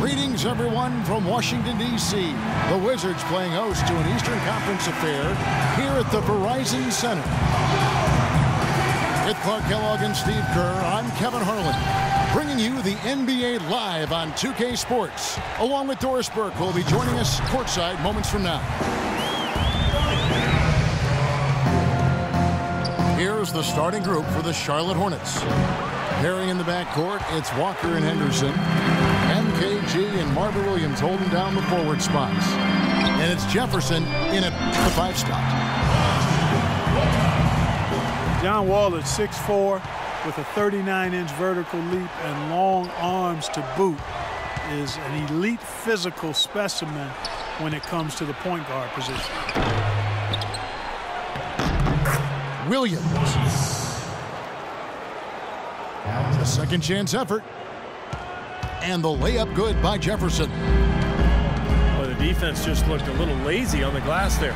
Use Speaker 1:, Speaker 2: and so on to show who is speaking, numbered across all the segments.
Speaker 1: Greetings, everyone, from Washington, D.C. The Wizards playing host to an Eastern Conference affair here at the Verizon Center. With Clark Kellogg and Steve Kerr, I'm Kevin Harlan, bringing you the NBA live on 2K Sports, along with Doris Burke, who will be joining us courtside moments from now. Here's the starting group for the Charlotte Hornets. Pairing in the backcourt, it's Walker and Henderson. MKG and Marvin Williams holding down the forward spots. And it's Jefferson in at the 5 spot.
Speaker 2: John Wall at 6'4", with a 39-inch vertical leap and long arms to boot, is an elite physical specimen when it comes to the point guard position.
Speaker 1: Williams. A second chance effort. And the layup good by Jefferson.
Speaker 3: Well, the defense just looked a little lazy on the glass there.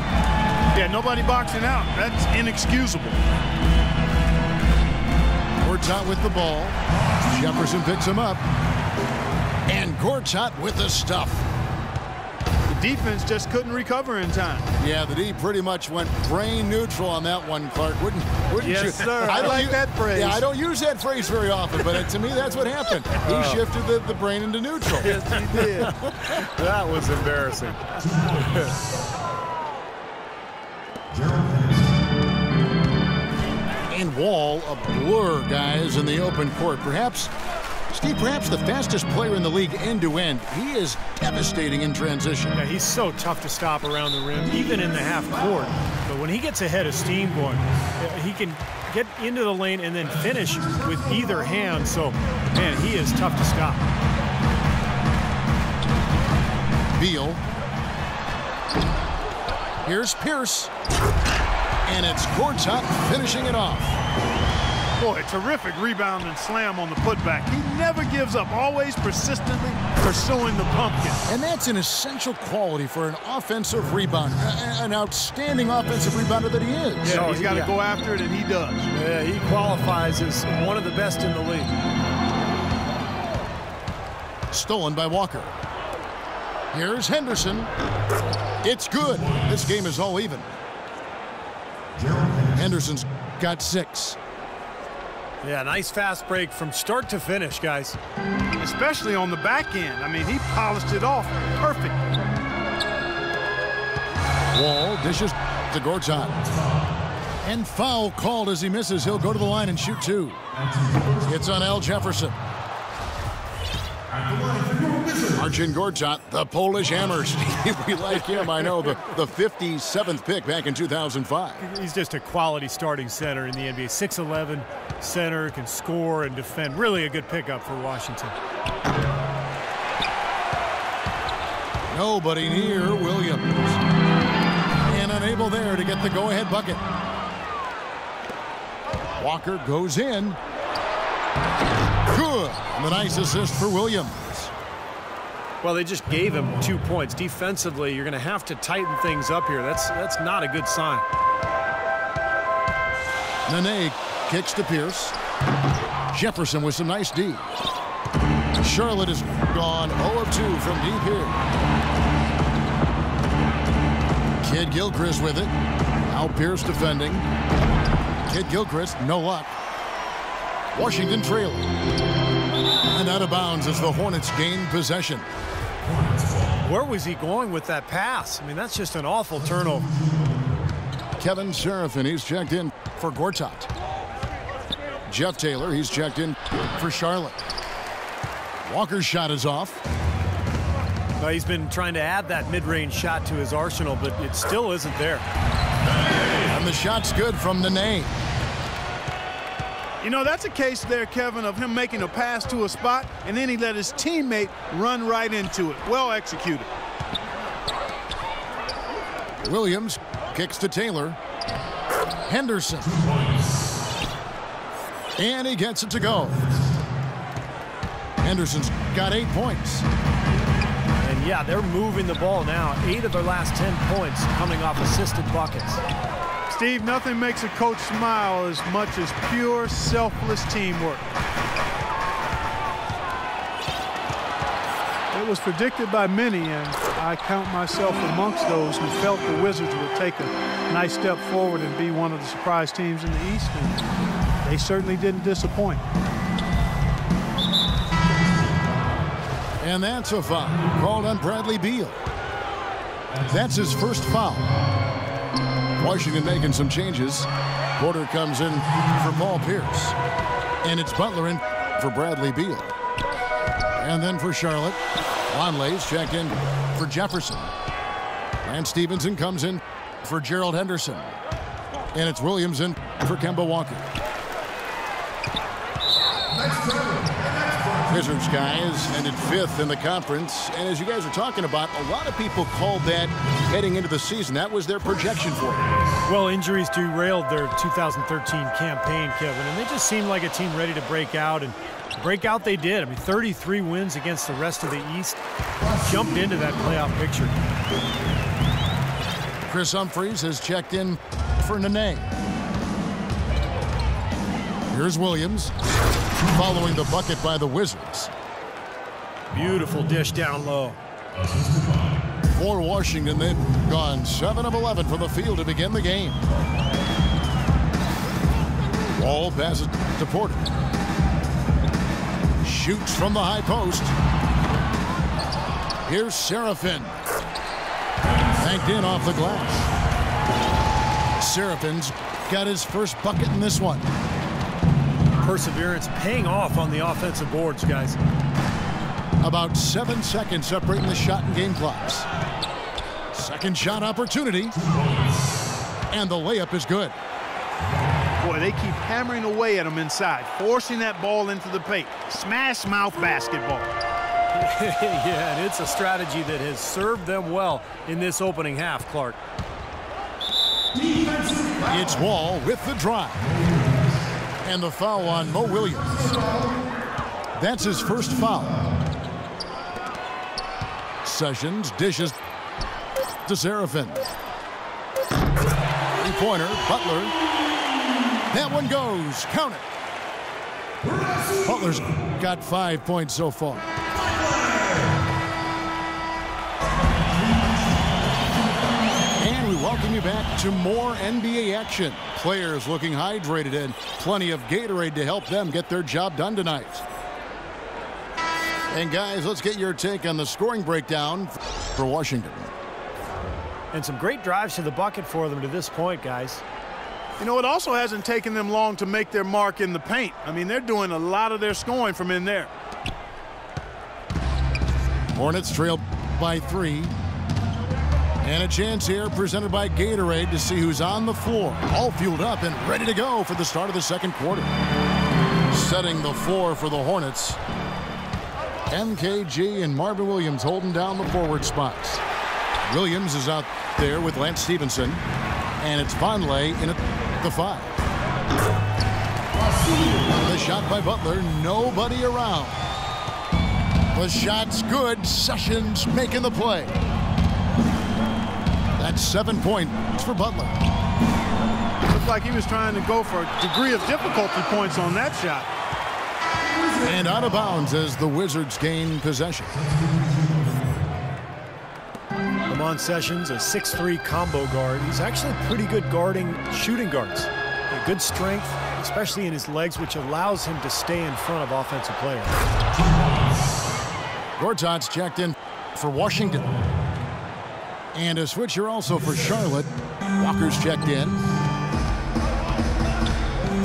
Speaker 2: Yeah, nobody boxing out. That's inexcusable.
Speaker 1: Gortat with the ball. Jefferson picks him up. And Gortat with the stuff.
Speaker 2: The defense just couldn't recover in time.
Speaker 1: Yeah, the D pretty much went brain neutral on that one, Clark. Wouldn't
Speaker 2: yes,
Speaker 1: you?
Speaker 2: Sir. I like that phrase.
Speaker 1: Yeah, I don't use that phrase very often, but to me, that's what happened. He shifted the brain into neutral.
Speaker 2: Yes, he did.
Speaker 3: That was embarrassing.
Speaker 1: And Wall, a blur, guys, in the open court. Perhaps, Steve, perhaps the fastest player in the league end-to-end. He is devastating in transition.
Speaker 3: Yeah, he's so tough to stop around the rim, even in the half court. But when he gets ahead of steam going, he can get into the lane and then finish with either hand. So, man, he is tough to stop.
Speaker 1: Beal. Here's Pierce. And it's Gortat finishing it off.
Speaker 2: Boy, terrific rebound and slam on the putback. He never gives up, always persistently pursuing the pumpkin.
Speaker 1: And that's an essential quality for an offensive rebounder, an outstanding offensive rebounder that he is.
Speaker 2: Yeah, he's got to go after it, and he does.
Speaker 3: Yeah, he qualifies as one of the best in the league.
Speaker 1: Stolen by Walker. Here's Henderson. It's good. This game is all even. Henderson's got 6.
Speaker 3: Yeah, nice fast break from start to finish, guys.
Speaker 2: Especially on the back end. I mean, he polished it off perfect.
Speaker 1: Wall dishes to Gortat. And foul called as he misses. He'll go to the line and shoot 2. It's on Al Jefferson. Marcin Gortat, the Polish Hammer. We like him, I know, the 57th pick back in 2005.
Speaker 3: He's just a quality starting center in the NBA. 6'11", center, can score and defend. Really a good pickup for Washington.
Speaker 1: Nobody near Williams. And unable there to get the go-ahead bucket. Walker goes in. Good. And the nice assist for Williams.
Speaker 3: Well, they just gave him 2 points. Defensively, you're going to have to tighten things up here. That's not a good sign.
Speaker 1: Nene kicks to Pierce. Jefferson with some nice D. Charlotte is gone 0 of 2 from deep here. Kid Gilchrist with it. Now Pierce defending. Kid Gilchrist, no luck. Washington trailing. And out of bounds as the Hornets gain possession.
Speaker 3: Where was he going with that pass? I mean, that's just an awful turnover.
Speaker 1: Kevin Seraphin, he's checked in for Gortat. Jeff Taylor, he's checked in for Charlotte. Walker's shot is off.
Speaker 3: Well, he's been trying to add that mid-range shot to his arsenal, but it still isn't there.
Speaker 1: And the shot's good from Nene.
Speaker 2: You know, that's a case there, Kevin, of him making a pass to a spot, and then he let his teammate run right into it. Well executed.
Speaker 1: Williams kicks to Taylor. Henderson. And he gets it to go. Henderson's got 8 points.
Speaker 3: And yeah, they're moving the ball now. 8 of their last 10 points coming off assisted buckets.
Speaker 2: Steve, nothing makes a coach smile as much as pure, selfless teamwork. It was predicted by many, and I count myself amongst those who felt the Wizards would take a nice step forward and be one of the surprise teams in the East, and they certainly didn't disappoint.
Speaker 1: And that's a foul called on Bradley Beal. That's his first foul. Washington making some changes. Porter comes in for Paul Pierce. And it's Butler in for Bradley Beal. And then for Charlotte, Longley's checked in for Jefferson. And Stevenson comes in for Gerald Henderson. And it's Williams in for Kemba Walker. Wizards guys ended 5th in the conference. And as you guys are talking about, a lot of people called that heading into the season. That was their projection for it.
Speaker 3: Well, injuries derailed their 2013 campaign, Kevin, and they just seemed like a team ready to break out, and break out they did. I mean, 33 wins against the rest of the East. Jumped into that playoff picture.
Speaker 1: Chris Humphries has checked in for Nene. Here's Williams, following the bucket by the Wizards.
Speaker 3: Beautiful dish down low.
Speaker 1: For Washington, they've gone 7 of 11 from the field to begin the game. Wall passes to Porter. Shoots from the high post. Here's Seraphin. Banked in off the glass. Seraphin's got his first bucket in this one.
Speaker 3: Perseverance paying off on the offensive boards, guys.
Speaker 1: About 7 seconds separating the shot and game clocks. Second shot opportunity. And the layup is good.
Speaker 2: Boy, they keep hammering away at him inside, forcing that ball into the paint. Smash mouth basketball.
Speaker 3: Yeah, and it's a strategy that has served them well in this opening half, Clark.
Speaker 1: It's Wall with the drive. And the foul on Mo Williams. That's his first foul. Sessions dishes to Seraphin. Three-pointer, Butler. That one goes. Count it. Butler's got 5 points so far. And we welcome you back to more NBA action. Players looking hydrated and plenty of Gatorade to help them get their job done tonight. And guys, let's get your take on the scoring breakdown for Washington.
Speaker 3: And some great drives to the bucket for them to this point, guys.
Speaker 2: You know, it also hasn't taken them long to make their mark in the paint. I mean, they're doing a lot of their scoring from in there.
Speaker 1: Hornets trail by 3. And a chance here presented by Gatorade to see who's on the floor. All fueled up and ready to go for the start of the second quarter. Setting the floor for the Hornets. MKG and Marvin Williams holding down the forward spots. Williams is out there with Lance Stevenson. And it's Vonleh in at the 5. The shot by Butler, nobody around. The shot's good. Sessions making the play. That's 7 points for Butler.
Speaker 2: Looked like he was trying to go for a degree of difficulty points on that shot.
Speaker 1: And out of bounds as the Wizards gain possession.
Speaker 3: Lamont Sessions, a 6'3" combo guard. He's actually pretty good guarding shooting guards. A good strength, especially in his legs, which allows him to stay in front of offensive players.
Speaker 1: Gortat's checked in for Washington. And a switcher also for Charlotte. Walker's checked in.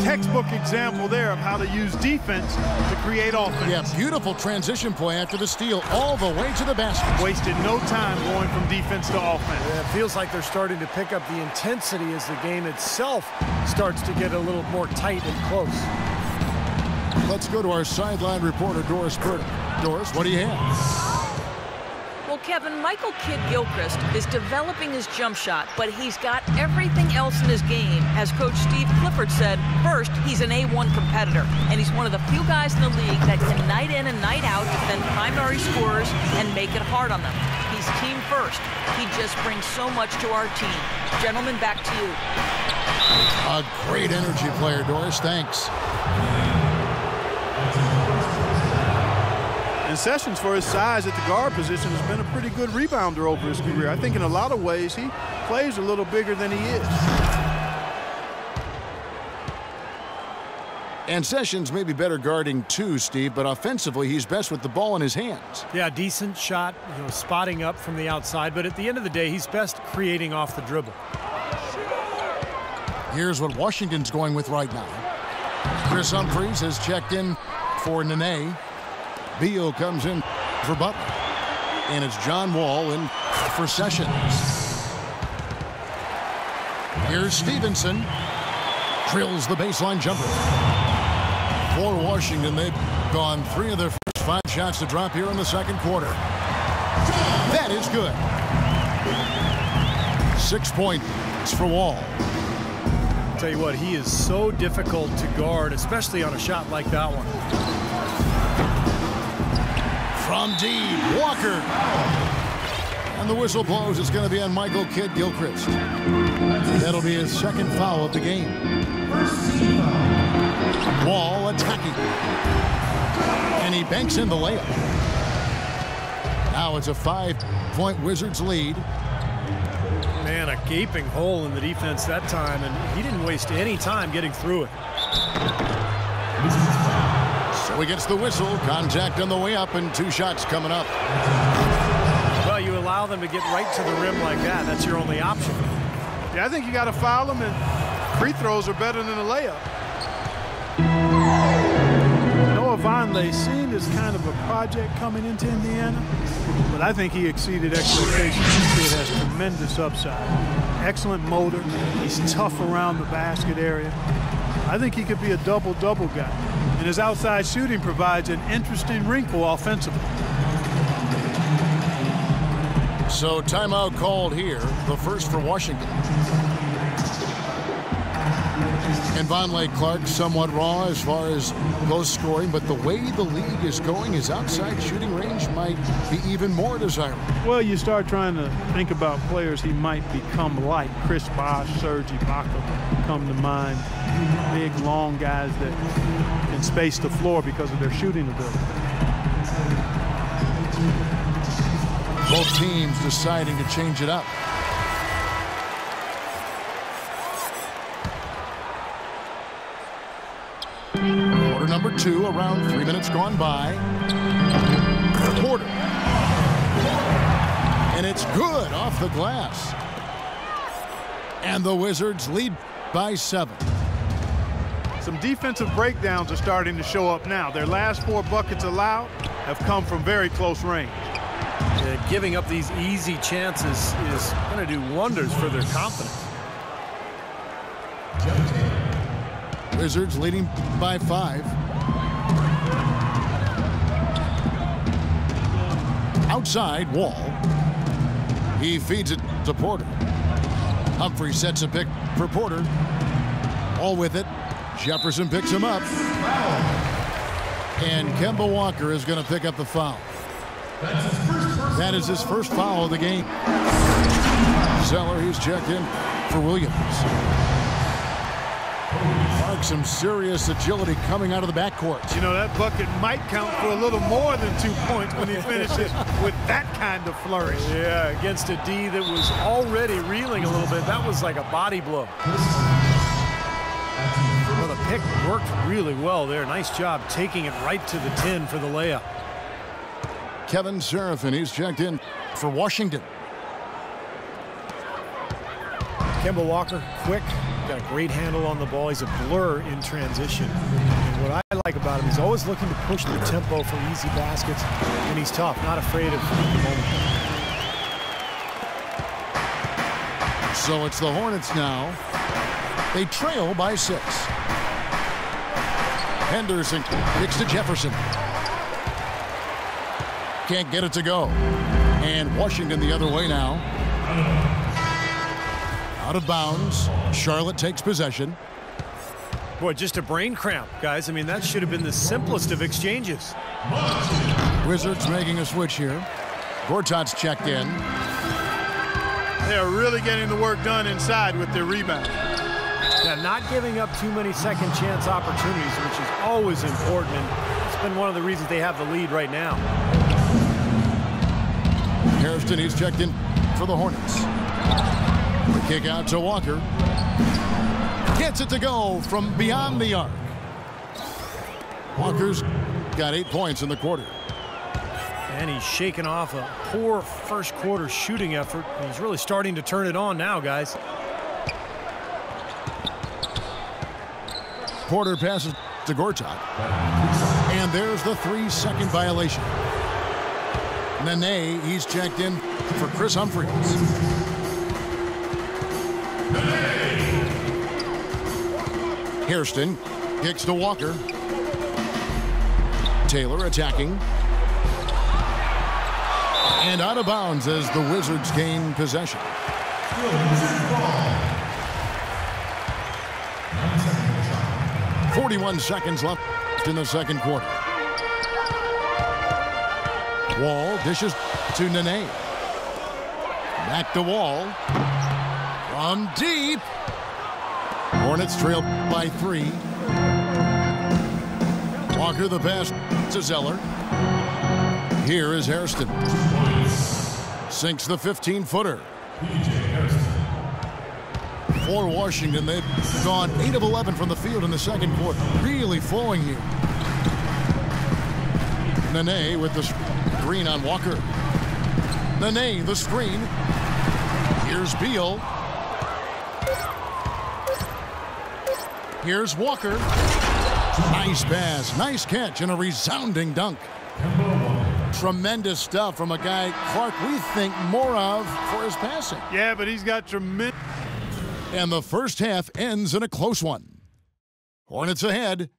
Speaker 2: Textbook example there of how to use defense to create offense.
Speaker 1: Yeah, beautiful transition play after the steal all the way to the basket.
Speaker 2: Wasted no time going from defense to offense.
Speaker 3: Yeah, it feels like they're starting to pick up the intensity as the game itself starts to get a little more tight and close.
Speaker 1: Let's go to our sideline reporter, Doris Burdick. Doris, what do you have?
Speaker 4: Well, Kevin, Michael Kidd-Gilchrist is developing his jump shot, but he's got everything else in his game. As Coach Steve Clifford said, first, he's an A1 competitor, and he's one of the few guys in the league that can night in and night out defend primary scorers and make it hard on them. He's team first. He just brings so much to our team. Gentlemen, back to you.
Speaker 1: A great energy player, Doris. Thanks.
Speaker 2: And Sessions, for his size at the guard position, has been a pretty good rebounder over his career. I think in a lot of ways he plays a little bigger than he is.
Speaker 1: And Sessions may be better guarding too, Steve, but offensively he's best with the ball in his hands.
Speaker 3: Yeah, decent shot, spotting up from the outside, but at the end of the day, he's best creating off the dribble.
Speaker 1: Here's what Washington's going with right now. Chris Humphries has checked in for Nene. Beal comes in for Butler. And it's John Wall in for Sessions. Here's Stevenson. Drills the baseline jumper. For Washington, they've gone 3 of their first 5 shots to drop here in the second quarter. That is good. 6 points for Wall.
Speaker 3: I'll tell you what, he is so difficult to guard, especially on a shot like that one.
Speaker 1: From deep, Walker. And the whistle blows. It's going to be on Michael Kidd-Gilchrist. That'll be his second foul of the game. Wall attacking. And he banks in the layup. Now it's a 5-point Wizards lead.
Speaker 3: Man, a gaping hole in the defense that time, and he didn't waste any time getting through it.
Speaker 1: So he gets the whistle. Contact on the way up, and 2 shots coming up.
Speaker 3: Well, you allow them to get right to the rim like that. That's your only option.
Speaker 2: Yeah, I think you got to foul them, and free throws are better than a layup. Noah Vonleh, seen as kind of a project coming into Indiana, but I think he exceeded expectations. This kid has tremendous upside. Excellent motor. He's tough around the basket area. I think he could be a double-double guy. And his outside shooting provides an interesting wrinkle offensively.
Speaker 1: So timeout called here, the first for Washington. And Vonleh Clark somewhat raw as far as close scoring, but the way the league is going, his outside shooting range might be even more desirable.
Speaker 2: Well, you start trying to think about players he might become like. Chris Bosh, Serge Ibaka come to mind. Big, long guys that can space the floor because of their shooting ability.
Speaker 1: Both teams deciding to change it up. Quarter number 2, around 3 minutes gone by. Porter. And it's good off the glass. And the Wizards lead by 7.
Speaker 2: Some defensive breakdowns are starting to show up now. Their last 4 buckets allowed have come from very close range.
Speaker 3: Giving up these easy chances is going to do wonders for their confidence.
Speaker 1: Wizards leading by 5. Outside, Wall. He feeds it to Porter. Humphrey sets a pick for Porter. All with it. Jefferson picks him up. And Kemba Walker is going to pick up the foul. That is his first foul of the game. Zeller, he's checked in for Williams. Mark, some serious agility coming out of the backcourt.
Speaker 2: You know, that bucket might count for a little more than 2 points when he finishes with that kind of flourish.
Speaker 3: Yeah, against a D that was already reeling a little bit. That was like a body blow. Well, the pick worked really well there. Nice job taking it right to the 10 for the layup.
Speaker 1: Kevin Seraphin, he's checked in for Washington.
Speaker 3: Kemba Walker, quick, got a great handle on the ball. He's a blur in transition. And what I like about him, he's always looking to push the tempo for easy baskets, and he's tough, not afraid of the moment.
Speaker 1: So it's the Hornets now. They trail by 6. Henderson kicks to Jefferson. Can't get it to go. And Washington the other way now. Out of bounds. Charlotte takes possession.
Speaker 3: Boy, just a brain cramp, guys. I mean, that should have been the simplest of exchanges.
Speaker 1: Wizards making a switch here. Gortat's checked in.
Speaker 2: They are really getting the work done inside with their rebound.
Speaker 3: Yeah, not giving up too many second chance opportunities, which is always important. And been one of the reasons they have the lead right now.
Speaker 1: Hairston, he's checked in for the Hornets. The kick out to Walker. Gets it to go from beyond the arc. Walker's got 8 points in the quarter.
Speaker 3: And he's shaking off a poor first quarter shooting effort. He's really starting to turn it on now, guys.
Speaker 1: Porter passes to Gortat. And there's the 3-second violation. Nene, he's checked in for Chris Humphries. Hairston kicks to Walker. Taylor attacking. And out of bounds as the Wizards gain possession. 41 seconds left in the second quarter. Wall dishes to Nene. Back to Wall. From deep. Hornets trail by 3. Walker the pass to Zeller. Here is Hairston. Sinks the 15-footer. For Washington, they've gone 8 of 11 from the field in the second quarter. Really flowing here. Nene with the screen on Walker. Nene, the screen. Here's Beal. Here's Walker. Nice pass, nice catch, and a resounding dunk. Tremendous stuff from a guy, Clark, we think more of for his passing.
Speaker 2: Yeah, but he's got tremendous.
Speaker 1: And the first half ends in a close one. Hornets ahead,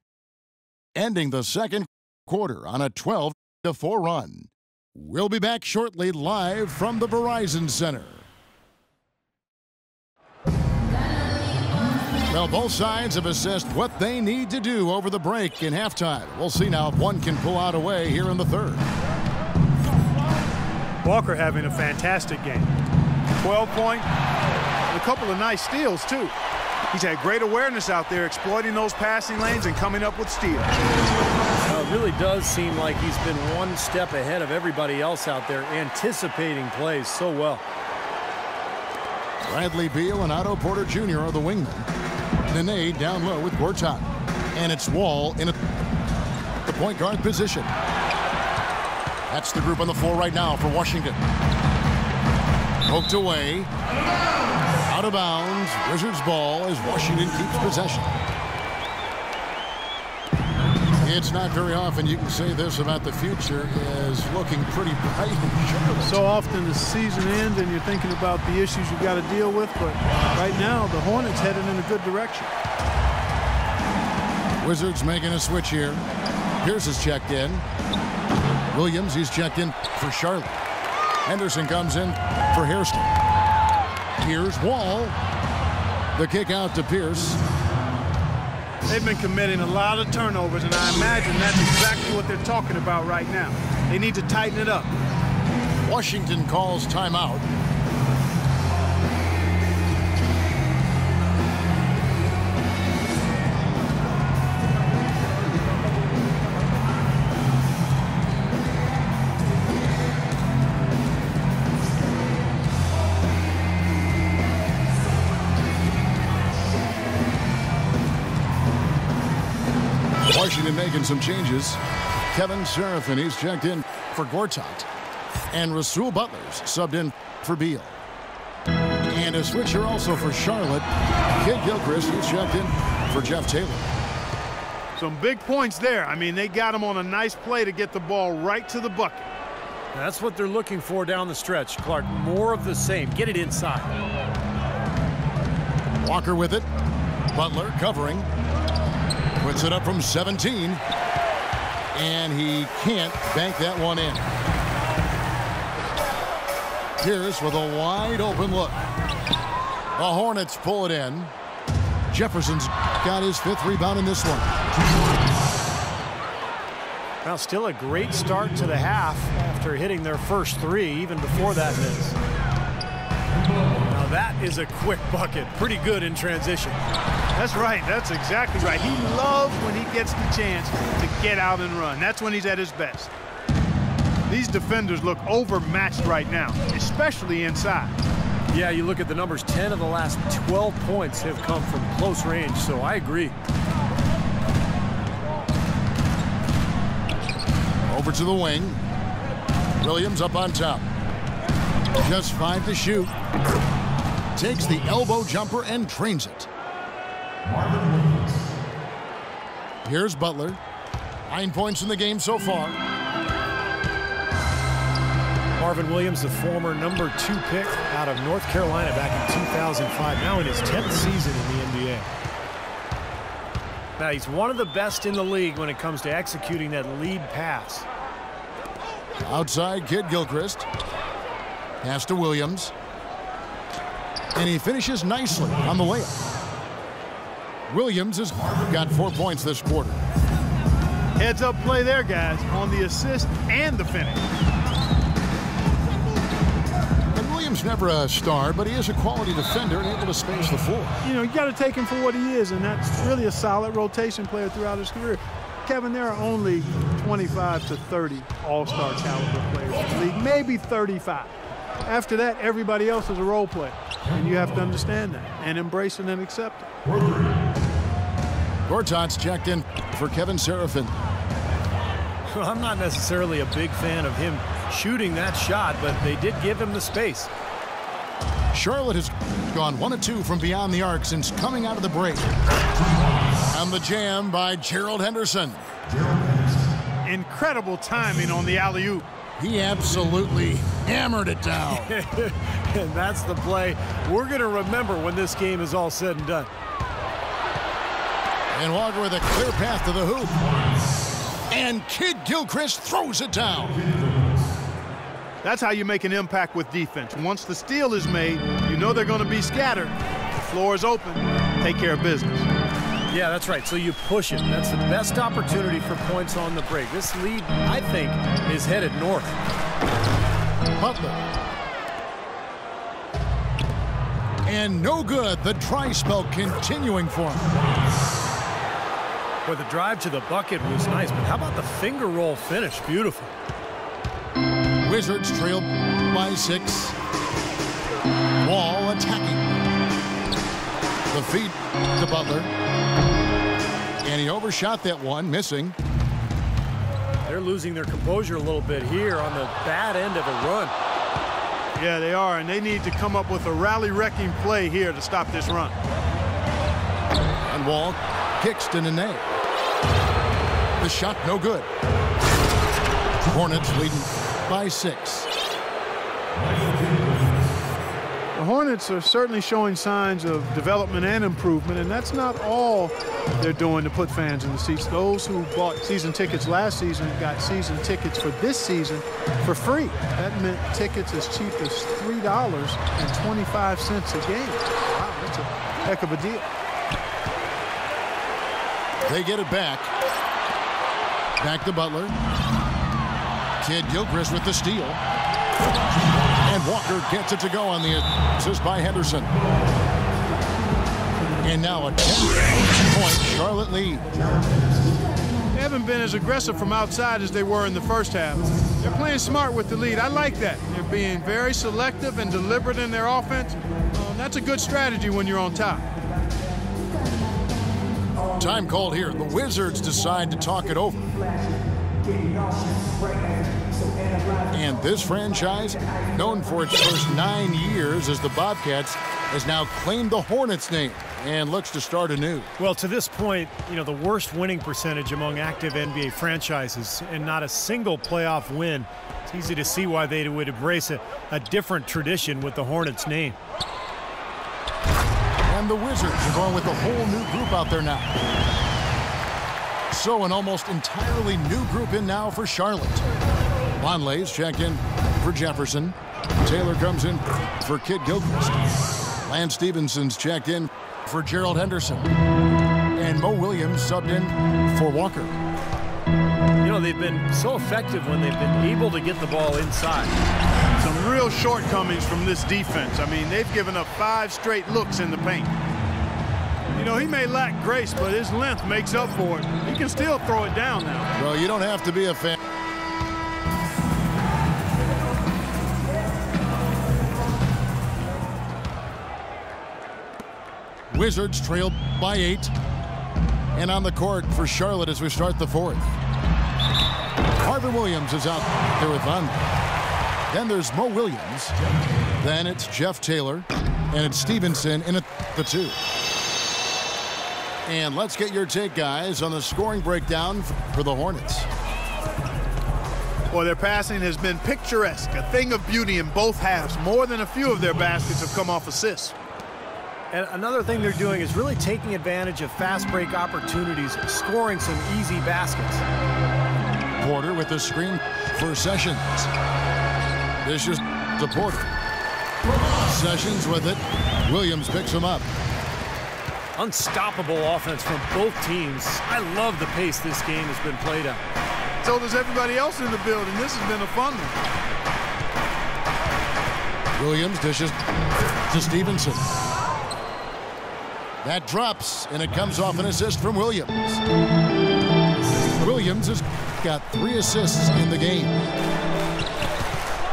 Speaker 1: ending the second quarter on a 12-4 run. We'll be back shortly live from the Verizon Center. Well, both sides have assessed what they need to do over the break in halftime. We'll see now if one can pull out away here in the third.
Speaker 2: Walker having a fantastic game. 12 points, a couple of nice steals, too. He's had great awareness out there, exploiting those passing lanes and coming up with steals.
Speaker 3: It really does seem like he's been one step ahead of everybody else out there, anticipating plays so well.
Speaker 1: Bradley Beal and Otto Porter Jr. are the wingmen. Nene down low with Gortat. And it's Wall in the point guard position. That's the group on the floor right now for Washington. Poked away. Out of bounds. Wizards ball as Washington keeps possession. It's not very often you can say this about the future is looking pretty bright in Charlotte.
Speaker 2: So often the season ends and you're thinking about the issues you've got to deal with, but right now the Hornets headed in a good direction.
Speaker 1: Wizards making a switch here. Pierce is checked in. Williams, he's checked in for Charlotte. Henderson comes in for Hairston. Here's Wall. The kick out to Pierce.
Speaker 2: They've been committing a lot of turnovers, and I imagine that's exactly what they're talking about right now. They need to tighten it up.
Speaker 1: Washington calls timeout. Washington making some changes. Kevin Seraphin, he's checked in for Gortat. And Rasul Butler's subbed in for Beal. And a switcher also for Charlotte. Kid Gilchrist, he's checked in for Jeff Taylor.
Speaker 2: Some big points there. I mean, they got him on a nice play to get the ball right to the bucket.
Speaker 3: That's what they're looking for down the stretch, Clark. More of the same. Get it inside.
Speaker 1: Walker with it. Butler covering. Puts it up from 17. And he can't bank that one in. Pierce with a wide open look. The Hornets pull it in. Jefferson's got his 5th rebound in this one.
Speaker 3: Well, still a great start to the half after hitting their first 3, even before that miss. Now that is a quick bucket. Pretty good in transition.
Speaker 2: That's right. That's exactly right. He loves when he gets the chance to get out and run. That's when he's at his best. These defenders look overmatched right now, especially inside.
Speaker 3: Yeah, you look at the numbers, 10 of the last 12 points have come from close range, so I agree.
Speaker 1: Over to the wing. Williams up on top. Just 5 to shoot. Takes the elbow jumper and drains it. Here's Butler. 9 points in the game so far.
Speaker 3: Marvin Williams, the former #2 pick out of North Carolina back in 2005, now in his 10th season in the NBA. Now, he's one of the best in the league when it comes to executing that lead pass.
Speaker 1: Outside, Kid Gilchrist. Pass to Williams. And he finishes nicely on the layup. Williams has got 4 points this quarter.
Speaker 2: Heads up play there, guys, on the assist and the finish.
Speaker 1: Williams never a star, but he is a quality defender and able to space the floor.
Speaker 2: You know, you got to take him for what he is, and that's really a solid rotation player throughout his career. Kevin, there are only 25 to 30 all-star caliber players in the league, maybe 35. After that, everybody else is a role player, and you have to understand that and embrace it and accept it.
Speaker 1: Gortat's checked in for Kevin Serafin.
Speaker 3: Well, I'm not necessarily a big fan of him shooting that shot, but they did give him the space.
Speaker 1: Charlotte has gone 1 of 2 from beyond the arc since coming out of the break. And the jam by Gerald Henderson.
Speaker 2: Incredible timing on the alley-oop.
Speaker 1: He absolutely hammered it down.
Speaker 3: And that's the play we're going to remember when this game is all said and done.
Speaker 1: And Walker with a clear path to the hoop. And Kid Gilchrist throws it down.
Speaker 2: That's how you make an impact with defense. Once the steal is made, you know they're going to be scattered. The floor is open. Take care of business.
Speaker 3: Yeah, that's right. So you push it. That's the best opportunity for points on the break. This lead, I think, is headed north.
Speaker 1: Butler. And no good. The try spell continuing for him.
Speaker 3: But the drive to the bucket was nice, but how about the finger roll finish? Beautiful.
Speaker 1: Wizards trail by 6. Wall attacking. The feed to Butler. And he overshot that one, missing.
Speaker 3: They're losing their composure a little bit here on the bad end of a run.
Speaker 2: Yeah, they are, and they need to come up with a rally-wrecking play here to stop this run.
Speaker 1: And Wall kicks to Nene. The shot no good. Hornets leading by 6.
Speaker 2: The Hornets are certainly showing signs of development and improvement, and that's not all they're doing to put fans in the seats. Those who bought season tickets last season got season tickets for this season for free. That meant tickets as cheap as $3.25 a game. Wow, that's a heck of a deal.
Speaker 1: They get it back. Back to Butler. Kid Gilchrist with the steal. And Walker gets it to go on the assist by Henderson. And now a 10-point Charlotte lead.
Speaker 2: They haven't been as aggressive from outside as they were in the first half. They're playing smart with the lead. I like that. They're being very selective and deliberate in their offense. That's a good strategy when you're on top.
Speaker 1: Time called here. The Wizards decide to talk it over. And this franchise, known for its first 9 years as the Bobcats, has now claimed the Hornets name and looks to start anew.
Speaker 3: Well, to this point, you know, the worst winning percentage among active NBA franchises and not a single playoff win. It's easy to see why they would embrace a different tradition with the Hornets name.
Speaker 1: And the Wizards are going with a whole new group out there now. So an almost entirely new group in now for Charlotte. Lonley's checked in for Jefferson. Taylor comes in for Kid Gilchrist. Lance Stevenson's checked in for Gerald Henderson. And Mo Williams subbed in for Walker.
Speaker 3: You know, they've been so effective when they've been able to get the ball inside.
Speaker 2: Some real shortcomings from this defense. I mean, they've given up 5 straight looks in the paint. You know, he may lack grace, but his length makes up for it. He can still throw it down now.
Speaker 1: Well, you don't have to be a fan. Wizards trail by 8. And on the court for Charlotte as we start the fourth. Marvin Williams is out there with Von. Then there's Mo Williams. Then it's Jeff Taylor. And it's Stevenson in at the 2. And let's get your take, guys, on the scoring breakdown for the Hornets.
Speaker 5: Well, their passing has been picturesque, a thing of beauty in both halves. More than a few of their baskets have come off assists.
Speaker 3: And another thing they're doing is really taking advantage of fast break opportunities, scoring some easy baskets.
Speaker 1: Porter with the screen for Sessions. This is to Porter. Sessions with it. Williams picks him up.
Speaker 3: Unstoppable offense from both teams. I love the pace this game has been played at.
Speaker 5: So does everybody else in the building. This has been a fun one.
Speaker 1: Williams dishes to Stevenson. That drops, and it comes off an assist from Williams. Williams has got 3 assists in the game.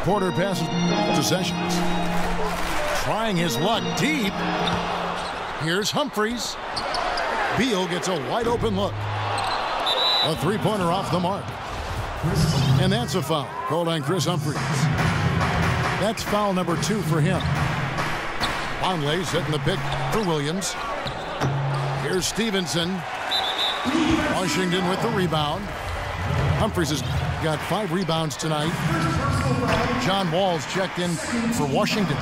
Speaker 1: Porter passes to Sessions. Trying his luck deep. Here's Humphries. Beal gets a wide open look. A 3-pointer off the mark. And that's a foul called on Chris Humphries. That's foul number 2 for him. Conley setting the pick for Williams. Here's Stevenson. Washington with the rebound. Humphries has got 5 rebounds tonight. John Wall's checked in for Washington.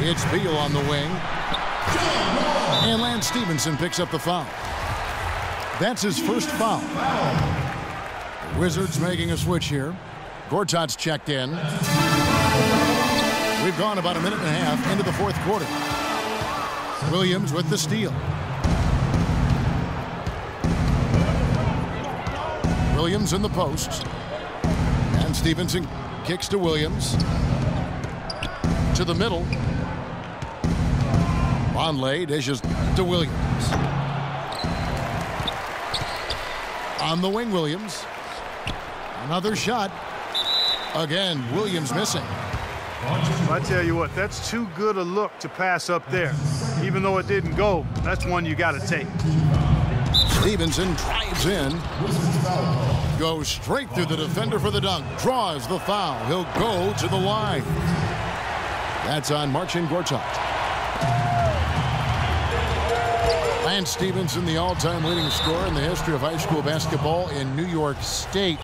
Speaker 1: It's Beal on the wing. And Lance Stevenson picks up the foul. That's his first foul. The Wizards making a switch here. Gortat's checked in. We've gone about a minute and a half into the fourth quarter. Williams with the steal. Williams in the post. And Stevenson kicks to Williams. To the middle. Conley dishes to Williams. On the wing, Williams. Another shot. Again, Williams missing.
Speaker 2: I tell you what, that's too good a look to pass up there. Even though it didn't go, that's one you got to take.
Speaker 1: Stevenson drives in. Goes straight through the defender for the dunk. Draws the foul. He'll go to the line. That's on Marcin Gortat. Lance Stevenson, the all-time leading scorer in the history of high school basketball in New York State.